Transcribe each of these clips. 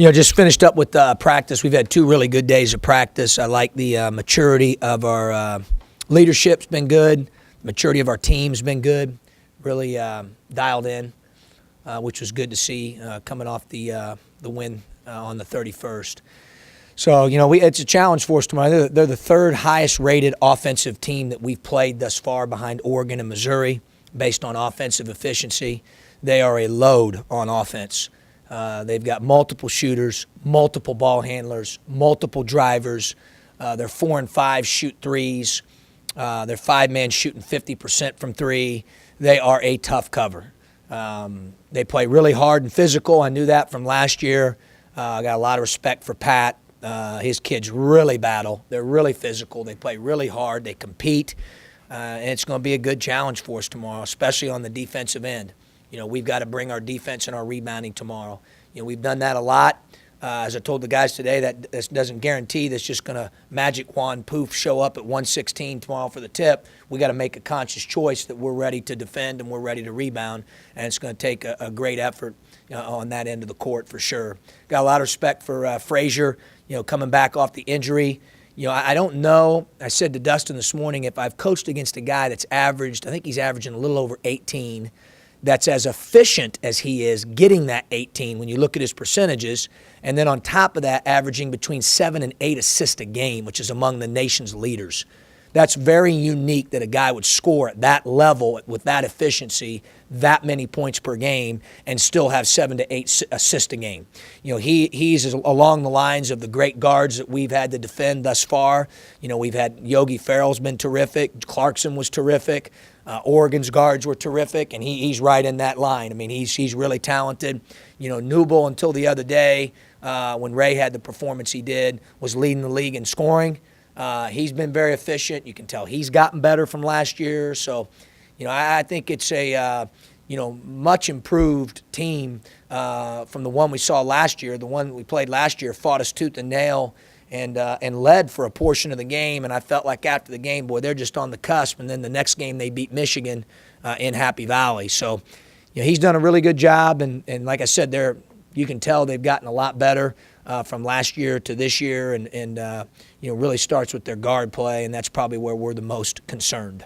Just finished up with practice. We've had 2 really good days of practice. I like the maturity of our leadership's been good. The maturity of our team's been good. Really dialed in, which was good to see coming off the win on the 31st. So, it's a challenge for us tomorrow. They're the 3rd highest rated offensive team that we've played thus far behind Oregon and Missouri based on offensive efficiency. They are a load on offense. They've got multiple shooters, multiple ball handlers, multiple drivers. They're 4 and 5 shoot threes. They're 5-man shooting 50% from 3. They are a tough cover. They play really hard and physical. I knew that from last year. I got a lot of respect for Pat. His kids really battle. They're really physical. They play really hard. They compete. And it's going to be a good challenge for us tomorrow, especially on the defensive end. We've got to bring our defense and our rebounding tomorrow. We've done that a lot. As I told the guys today, that this doesn't guarantee that's just going to magic wand poof show up at 116 tomorrow for the tip. We got to make a conscious choice that we're ready to defend and we're ready to rebound, and it's going to take a great effort on that end of the court for sure. Got a lot of respect for Frazier, coming back off the injury. I don't know. I said to Dustin this morning, if I've coached against a guy that's averaged, I think he's averaging a little over 18, that's as efficient as he is getting that 18 when you look at his percentages, and then on top of that, averaging between 7 and 8 assists a game, which is among the nation's leaders. That's very unique that a guy would score at that level with that efficiency, that many points per game, and still have 7 to 8 assists a game. He's along the lines of the great guards that we've had to defend thus far. We've had Yogi Ferrell's been terrific. Clarkson was terrific. Oregon's guards were terrific, and he's right in that line. I mean, he's really talented. Newble, until the other day, when Ray had the performance he did, was leading the league in scoring. He's been very efficient. You can tell he's gotten better from last year. So, I think it's a, much improved team from the one we saw last year. The one we played last year fought us tooth and nail and led for a portion of the game. And I felt like after the game, boy, they're just on the cusp. And then the next game they beat Michigan in Happy Valley. So, he's done a really good job. And like I said, you can tell they've gotten a lot better from last year to this year, and really starts with their guard play, and that's probably where we're the most concerned.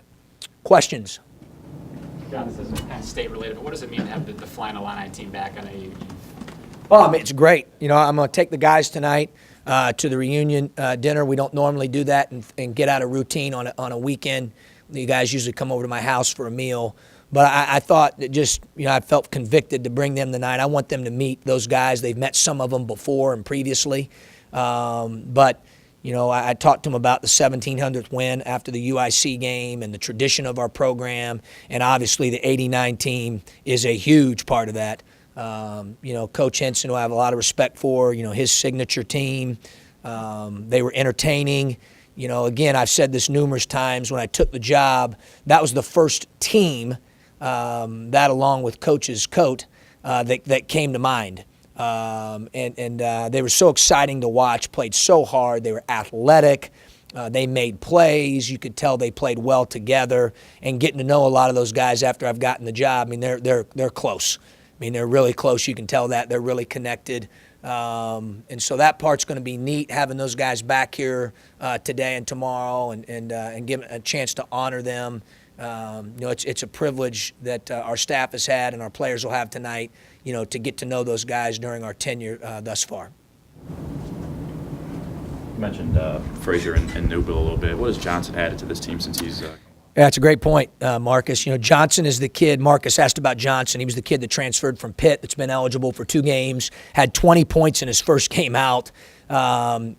Questions? John, this isn't Penn State related, but what does it mean to have the Flyin Illini team back? I know you. Well, it's great. I'm going to take the guys tonight to the reunion dinner. We don't normally do that and get out of routine on a weekend. You guys usually come over to my house for a meal. But I thought that I felt convicted to bring them tonight. I want them to meet those guys. They've met some of them before and previously. But I talked to them about the 1700th win after the UIC game and the tradition of our program. And obviously the 89 team is a huge part of that. Coach Henson, who I have a lot of respect for, his signature team. They were entertaining. Again, I've said this numerous times. When I took the job, that was the first team that, along with Coach's coat, that came to mind. And they were so exciting to watch, played so hard. They were athletic. They made plays. You could tell they played well together. And getting to know a lot of those guys after I've gotten the job, they're close. They're really close. You can tell that. They're really connected. And so that part's going to be neat, having those guys back here today and tomorrow and give a chance to honor them. It's a privilege that our staff has had and our players will have tonight, to get to know those guys during our tenure thus far. You mentioned Frazier and Newbill a little bit. What has Johnson added to this team since he's Yeah, that's a great point, Marcus. Johnson is the kid. Marcus asked about Johnson. He was the kid that transferred from Pitt that's been eligible for 2 games, had 20 points in his first game out.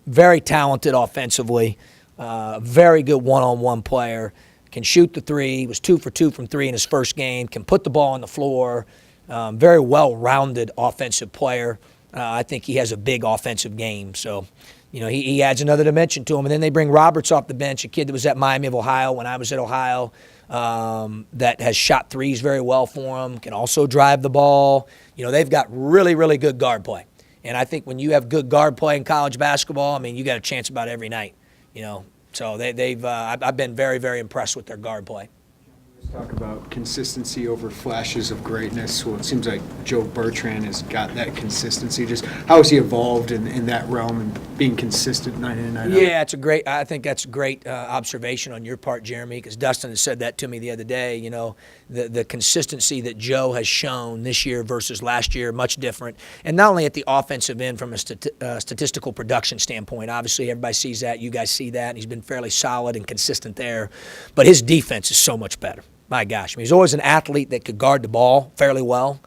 Very talented offensively, very good one-on-one player. Can shoot the 3, was 2 for 2 from 3 in his first game, can put the ball on the floor. Very well-rounded offensive player. I think he has a big offensive game. So, he adds another dimension to him. And then they bring Roberts off the bench, a kid that was at Miami of Ohio when I was at Ohio, that has shot 3s very well for him, can also drive the ball. They've got really, really good guard play. And I think when you have good guard play in college basketball, you got a chance about every night. So I've been very, very impressed with their guard play. You Talk about consistency over flashes of greatness. Well, it seems like Joe Bertrand has got that consistency. Just how has he evolved in that realm and being consistent night in and night out? Yeah, I think that's a great observation on your part, Jeremy, because Dustin has said that to me the other day. You know, the consistency that Joe has shown this year versus last year, much different. And not only at the offensive end from a statistical production standpoint. Obviously, everybody sees that. You guys see that. And he's been fairly solid and consistent there. But his defense is so much better. My gosh, I mean, he's always an athlete that could guard the ball fairly well.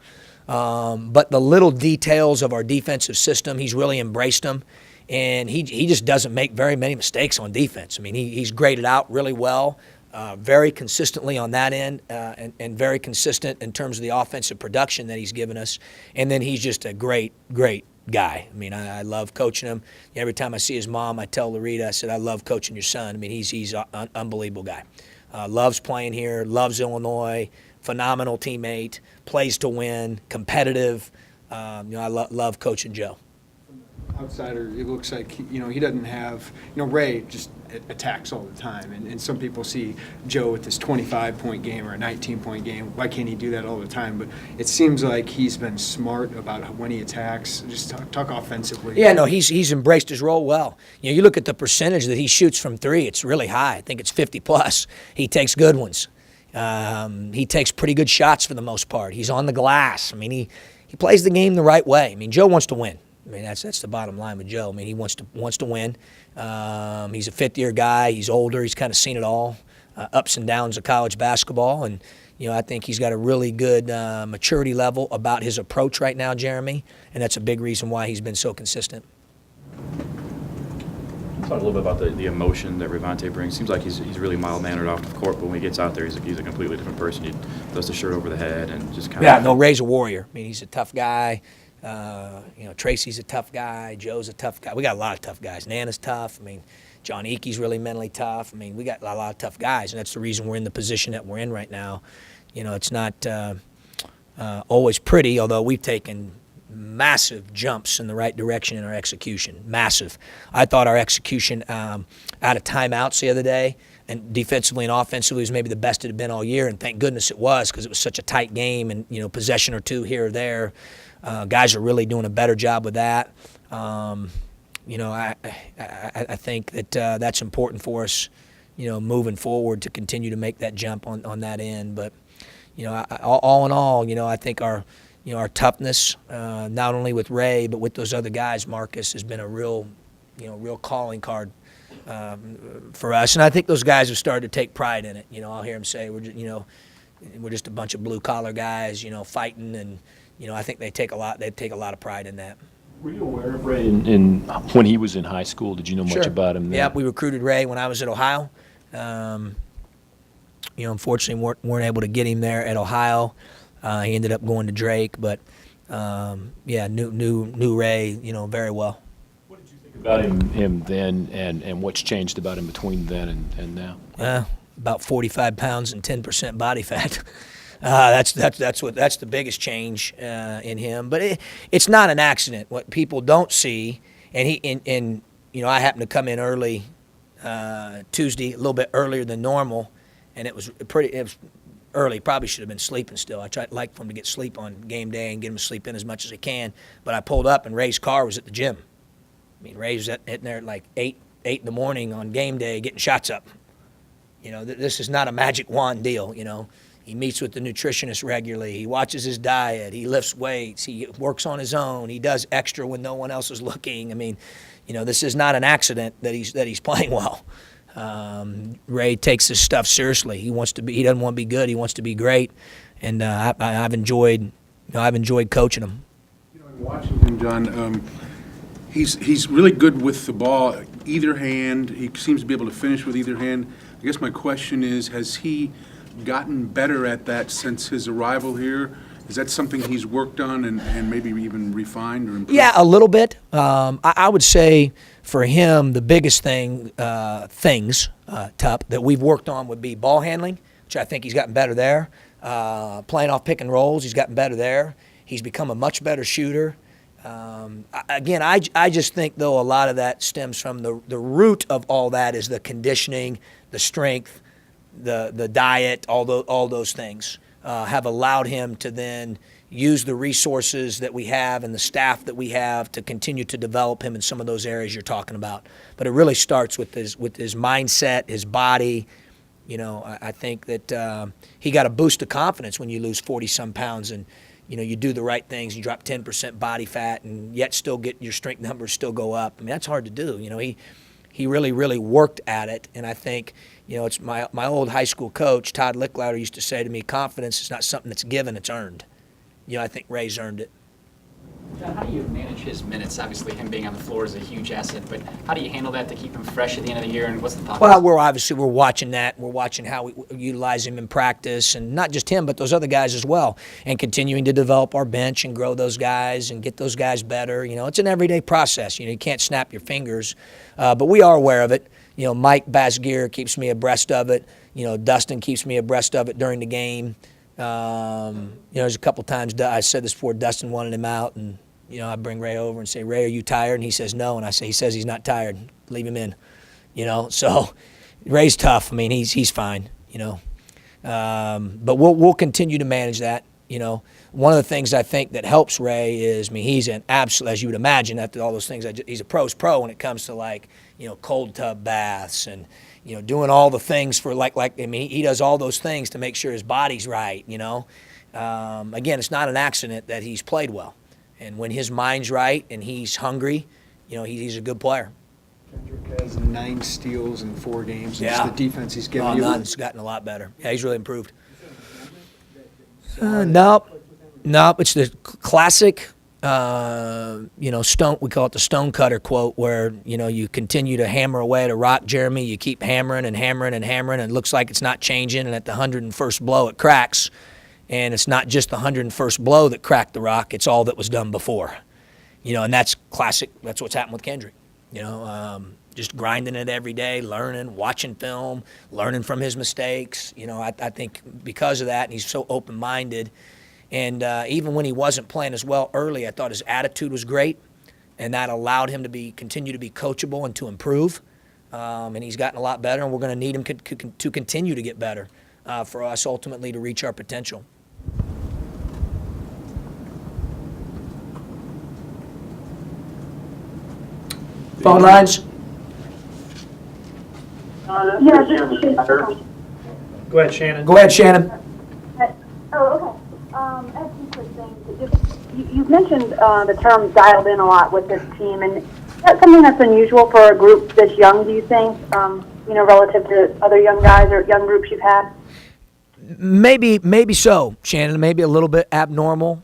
But the little details of our defensive system, he's really embraced them. And he just doesn't make very many mistakes on defense. I mean, he's graded out really well, very consistently on that end, and very consistent in terms of the offensive production that he's given us. And then he's just a great, great guy. I mean, I love coaching him. Every time I see his mom, I tell Larita, I said, I love coaching your son. I mean, he's an unbelievable guy. Loves playing here, loves Illinois, phenomenal teammate, plays to win, competitive. I love coaching Joe. Outsider, it looks like he doesn't have Ray just attacks all the time, and some people see Joe with this 25-point game or a 19-point game. Why can't he do that all the time? But it seems like he's been smart about when he attacks. Just talk offensively. Yeah, no, he's embraced his role well. You look at the percentage that he shoots from three; it's really high. I think it's 50+. He takes good ones. He takes pretty good shots for the most part. He's on the glass. I mean, he plays the game the right way. I mean, Joe wants to win. I mean, that's the bottom line with Joe. I mean, he wants to win. He's a fifth-year guy. He's older. He's kind of seen it all, ups and downs of college basketball. And, I think he's got a really good maturity level about his approach right now, Jeremy, and that's a big reason why he's been so consistent. Talk a little bit about the emotion that Rayvonte brings. Seems like he's really mild-mannered off the court, but when he gets out there, he's a completely different person. He does the shirt over the head and just kind of... Yeah, no, Ray's a warrior. I mean, he's a tough guy. Tracy's a tough guy. Joe's a tough guy. We got a lot of tough guys. Nana's tough. I mean, John Eakey's really mentally tough. I mean, we got a lot of tough guys, and that's the reason we're in the position that we're in right now. It's not always pretty, although we've taken massive jumps in the right direction in our execution. Massive. I thought our execution out of timeouts the other day, and defensively and offensively, was maybe the best it had been all year, and thank goodness it was, because it was such a tight game, and possession or two here or there. Guys are really doing a better job with that. I think that that's important for us, moving forward to continue to make that jump on that end. But, all in all, I think our toughness, not only with Ray but with those other guys, Marcus, has been a real calling card for us. And I think those guys have started to take pride in it. I'll hear them say we're just a bunch of blue collar guys, fighting, and I think they take a lot of pride in that. Were you aware of Ray when he was in high school? Did you know much about him then? Yeah, we recruited Ray when I was at Ohio. Unfortunately, weren't able to get him there at Ohio. He ended up going to Drake, but knew Ray, very well. What did you think about him then, and what's changed about him between then and now? About 45 pounds and 10% body fat. That's the biggest change in him. But it's not an accident. What people don't see, and I happened to come in early Tuesday, a little bit earlier than normal, and it was early. Probably should have been sleeping still. I like for him to get sleep on game day and get him to sleep in as much as he can. But I pulled up and Ray's car was at the gym. I mean, Ray was hitting there at like 8 in the morning on game day getting shots up. This is not a magic wand deal. He meets with the nutritionist regularly. He watches his diet. He lifts weights. He works on his own. He does extra when no one else is looking. I mean, this is not an accident that he's playing well. Ray takes his stuff seriously. He doesn't want to be good. He wants to be great. And I've enjoyed coaching him. Watching him, John, he's really good with the ball, either hand. He seems to be able to finish with either hand. I guess my question is, has he gotten better at that since his arrival here? Is that something he's worked on and maybe even refined or improved? Yeah, a little bit. I would say for him, the biggest things that we've worked on would be ball handling, which I think he's gotten better there. Playing off pick and rolls, he's gotten better there. He's become a much better shooter. Again, I just think, though, a lot of that stems from the root of all that is the conditioning, the strength, the diet, all those things have allowed him to then use the resources that we have and the staff that we have to continue to develop him in some of those areas you're talking about. But it really starts with his mindset, his body. You know, I think that he got a boost of confidence when you lose 40-some pounds and, you know, you do the right things, you drop 10% body fat and yet still get your strength numbers still go up. I mean, that's hard to do. You know, he really, really worked at it. And I think, you know, it's my old high school coach, Todd Licklauder, used to say to me, confidence is not something that's given, it's earned. You know, I think Ray's earned it. John, how do you manage his minutes? Obviously, him being on the floor is a huge asset, but how do you handle that to keep him fresh at the end of the year, and what's the thought? Well, we're watching that. We're watching how we utilize him in practice, and not just him, but those other guys as well, and continuing to develop our bench and grow those guys and get those guys better. You know, it's an everyday process. You know, you can't snap your fingers, but we are aware of it. You know, Mike Basgear keeps me abreast of it. You know, Dustin keeps me abreast of it during the game. You know, there's a couple times I said this before. Dustin wanted him out, and you know, I bring Ray over and say, "Ray, are you tired?" And he says, "No." And I say, "He says he's not tired. Leave him in." You know, so Ray's tough. I mean, he's fine. You know, but we'll continue to manage that. You know, one of the things I think that helps Ray is, I mean, he's an absolute, as you would imagine, after all those things, he's a pro's pro when it comes to, like, you know, cold tub baths and, you know, doing all the things for like I mean, he does all those things to make sure his body's right, you know. Again, it's not an accident that he's played well. And when his mind's right and he's hungry, you know, he's a good player. Kendrick has 9 steals in 4 games. Yeah. Just the defense he's given you. It's gotten a lot better. Yeah, he's really improved. Nope. It's the classic, you know, stone. We call it the stone cutter quote, where, you know, you continue to hammer away at a rock, Jeremy. You keep hammering and hammering and hammering, and it looks like it's not changing. And at the 101st blow, it cracks. And it's not just the 101st blow that cracked the rock; it's all that was done before. You know, and that's classic. That's what's happened with Kendrick. You know, just grinding it every day, learning, watching film, learning from his mistakes. You know, I think because of that, and he's so open-minded. And even when he wasn't playing as well early, I thought his attitude was great, and that allowed him to continue to be coachable and to improve. And he's gotten a lot better, and we're going to need him to continue to get better for us ultimately to reach our potential. Phone lines? Go ahead, Shannon. Go ahead, Shannon. Oh, okay. I have 2 quick things. You've mentioned the term dialed in a lot with this team, and is that something that's unusual for a group this young, do you think, you know, relative to other young guys or young groups you've had? Maybe so, Shannon. Maybe a little bit abnormal.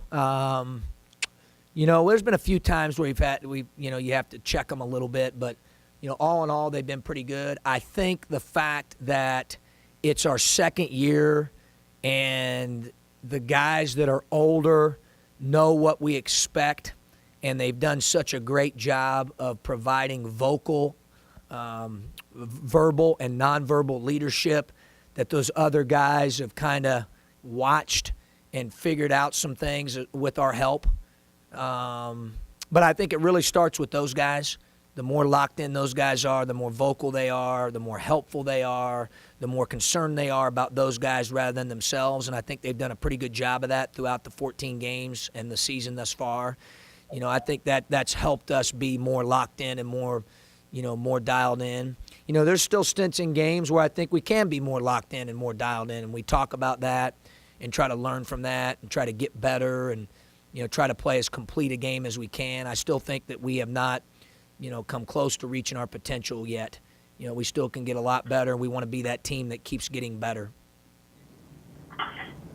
You know, there's been a few times where you know, you have to check them a little bit, but, you know, all in all, they've been pretty good. I think the fact that it's our second year and the guys that are older know what we expect, and they've done such a great job of providing vocal, verbal, and nonverbal leadership that those other guys have kind of watched and figured out some things with our help. But I think it really starts with those guys. The more locked in those guys are, the more vocal they are, the more helpful they are, the more concerned they are about those guys rather than themselves. And I think they've done a pretty good job of that throughout the 14 games and the season thus far. You know, I think that's helped us be more locked in and more, you know, more dialed in. You know, there's still stints in games where I think we can be more locked in and more dialed in, and we talk about that and try to learn from that and try to get better and, you know, try to play as complete a game as we can. I still think that we have not, you know, come close to reaching our potential yet. You know, we still can get a lot better, and we want to be that team that keeps getting better.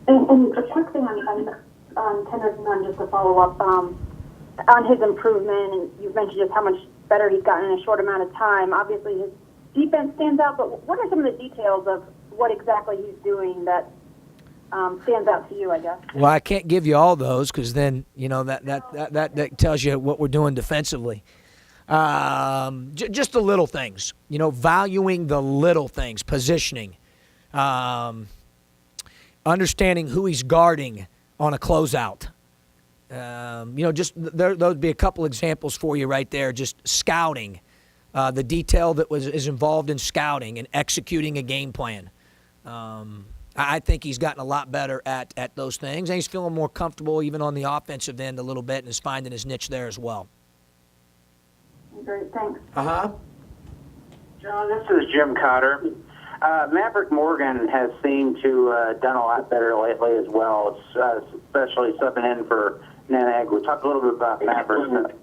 And a quick thing on Tennis Nunn, just to follow up on his improvement, and you've mentioned just how much better he's gotten in a short amount of time. Obviously, his defense stands out, but what are some of the details of what exactly he's doing that stands out to you, I guess? Well, I can't give you all those because then, you know, that tells you what we're doing defensively. Just the little things, you know, valuing the little things, positioning, understanding who he's guarding on a closeout. You know, just there would be a couple examples for you right there. Just scouting, the detail that is involved in scouting and executing a game plan. I think he's gotten a lot better at those things, and he's feeling more comfortable even on the offensive end a little bit, and is finding his niche there as well. Great, thanks. John, this is Jim Cotter. Maverick Morgan has seemed to done a lot better lately as well, especially subbing in for Nanag. We talked a little bit about Maverick.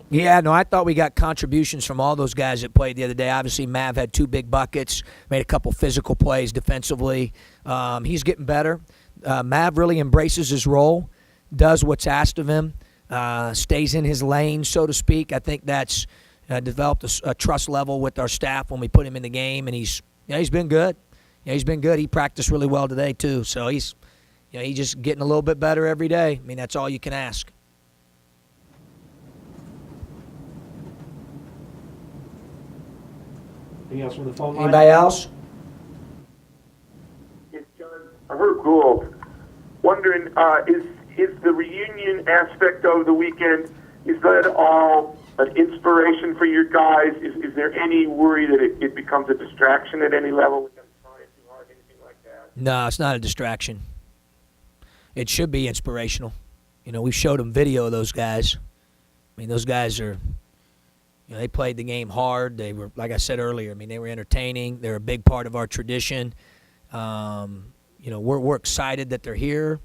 Yeah, no, I thought we got contributions from all those guys that played the other day. Obviously, Mav had 2 big buckets, made a couple physical plays defensively. He's getting better. Mav really embraces his role, does what's asked of him, stays in his lane, so to speak. I think that's developed a trust level with our staff when we put him in the game, and he's been good. He's been good. He practiced really well today too, so he's just getting a little bit better every day. I mean, that's all you can ask. Anything else from the phone line? Anybody else? It's John Herb Gould. Wondering, is the reunion aspect of the weekend, is that all an inspiration for your guys? Is there any worry that it becomes a distraction at any level with them trying too hard, anything like that? No, it's not a distraction. It should be inspirational. We showed them video of those guys. I mean, those guys are, they played the game hard. They were, like I said earlier, I mean, they were entertaining. They're a big part of our tradition. We're excited that they're here,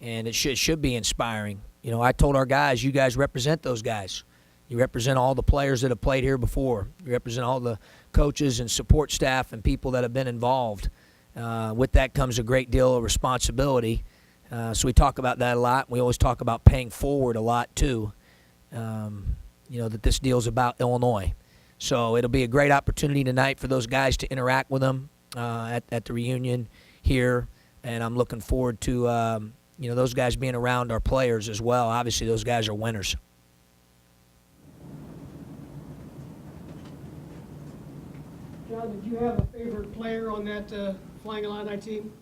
and it should be inspiring. I told our guys, you guys represent those guys. You represent all the players that have played here before. You represent all the coaches and support staff and people that have been involved. With that comes a great deal of responsibility. So we talk about that a lot. We always talk about paying forward a lot too. That this deal's about Illinois. So it'll be a great opportunity tonight for those guys to interact with them at the reunion here. And I'm looking forward to those guys being around our players as well. Obviously, those guys are winners. John, did you have a favorite player on that Flyin Illini team?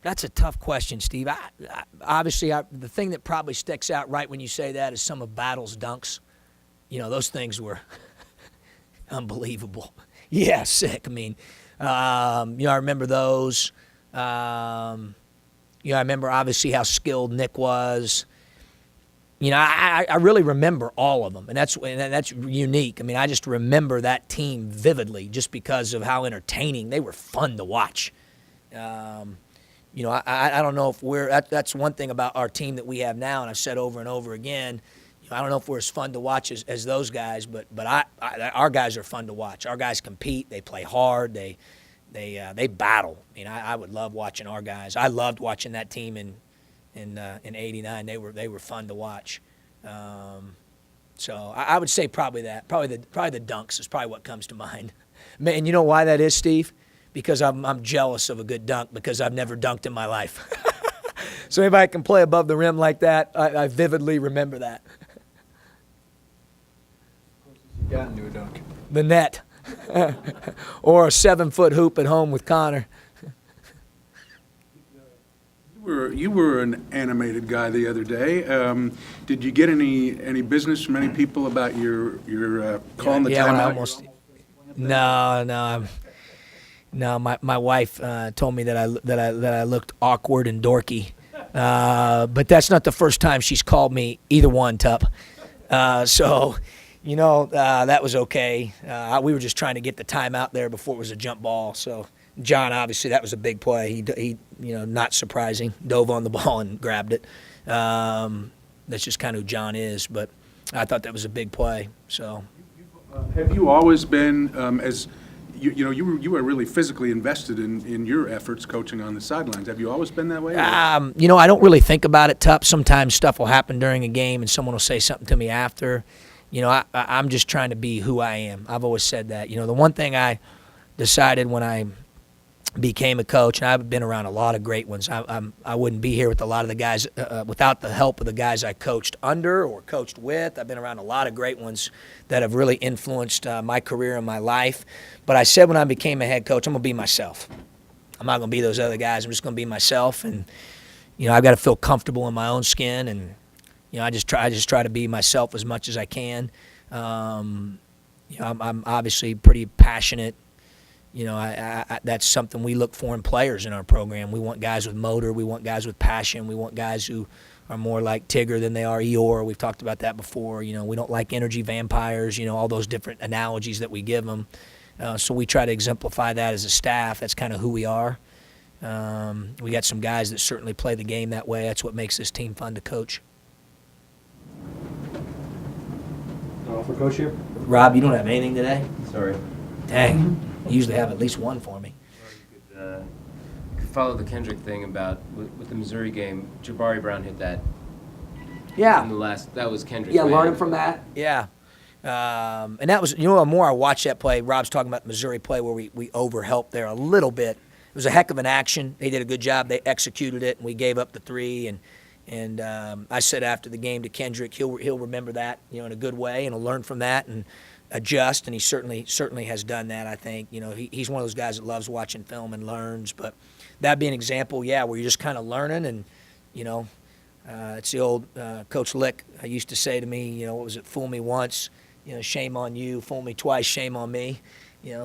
That's a tough question, Steve. Obviously, the thing that probably sticks out right when you say that is some of Battle's dunks. Those things were unbelievable. Yeah, sick. I mean, I remember those. I remember obviously how skilled Nick was. I really remember all of them, and that's unique. I mean, I just remember that team vividly just because of how entertaining they were. Fun to watch. I don't know if that's one thing about our team that we have now, and I've said over and over again, I don't know if we're as fun to watch as those guys, but our guys are fun to watch. Our guys compete, they play hard, they battle. I mean, I would love watching our guys. I loved watching that team in '89. They were fun to watch. So I would say probably that. Probably the dunks is probably what comes to mind. And you know why that is, Steve? Because I'm jealous of a good dunk because I've never dunked in my life. So anybody can play above the rim like that, I vividly remember that. You got into a dunk. The net. Or a 7-foot hoop at home with Connor. You were an animated guy the other day. Did you get any business from any people about your calling the timeout? No, my wife told me that I looked awkward and dorky, but that's not the first time she's called me either one, Tup. So, that was okay. We were just trying to get the timeout there before it was a jump ball. So, John, obviously, that was a big play. He not surprising, dove on the ball and grabbed it. That's just kind of who John is. But I thought that was a big play. So, have you always been you were really physically invested in your efforts coaching on the sidelines. Have you always been that way? I don't really think about it, Tup. Sometimes stuff will happen during a game and someone will say something to me after. I'm just trying to be who I am. I've always said that. The one thing I decided when I became a coach, and I've been around a lot of great ones. I wouldn't be here with a lot of the guys without the help of the guys I coached under or coached with. I've been around a lot of great ones that have really influenced my career and my life. But I said when I became a head coach, I'm going to be myself. I'm not going to be those other guys. I'm just going to be myself. And, I've got to feel comfortable in my own skin. And, I just try to be myself as much as I can. I'm obviously pretty passionate. That's something we look for in players in our program. We want guys with motor. We want guys with passion. We want guys who are more like Tigger than they are Eeyore. We've talked about that before. We don't like energy vampires, all those different analogies that we give them. So we try to exemplify that as a staff. That's kind of who we are. We got some guys that certainly play the game that way. That's what makes this team fun to coach. For Coach here? Rob, you don't have anything today? Sorry. Dang. You usually have at least one for me. Could follow the Kendrick thing about with the Missouri game. Jabari Brown hit that. Yeah. In the last, that was Kendrick. Yeah, right? learning from that. Yeah. And that was, the more I watched that play, Rob's talking about the Missouri play where we overhelped there a little bit. It was a heck of an action. They did a good job. They executed it, and we gave up the three. And I said after the game to Kendrick, he'll remember that, in a good way, and he'll learn from that and adjust. And he certainly has done that. I think, he's one of those guys that loves watching film and learns. But that'd be an example, where you're just kind of learning, and it's the old Coach Lick used to say to me, what was it? Fool me once, shame on you. Fool me twice, shame on me.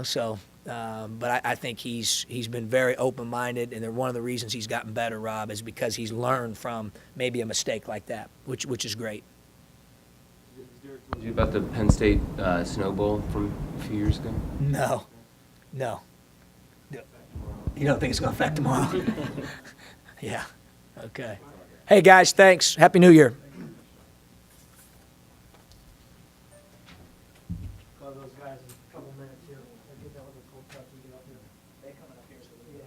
So. But I think he's been very open-minded, and one of the reasons he's gotten better, Rob, is because he's learned from maybe a mistake like that, which is great. Told you about the Penn State Snow Bowl from a few years ago? No. You don't think it's going to affect tomorrow? Yeah. Okay. Hey, guys, thanks. Happy New Year. Those guys in a couple minutes here. I think that was a cool touch we get up here. They coming up here. So yeah.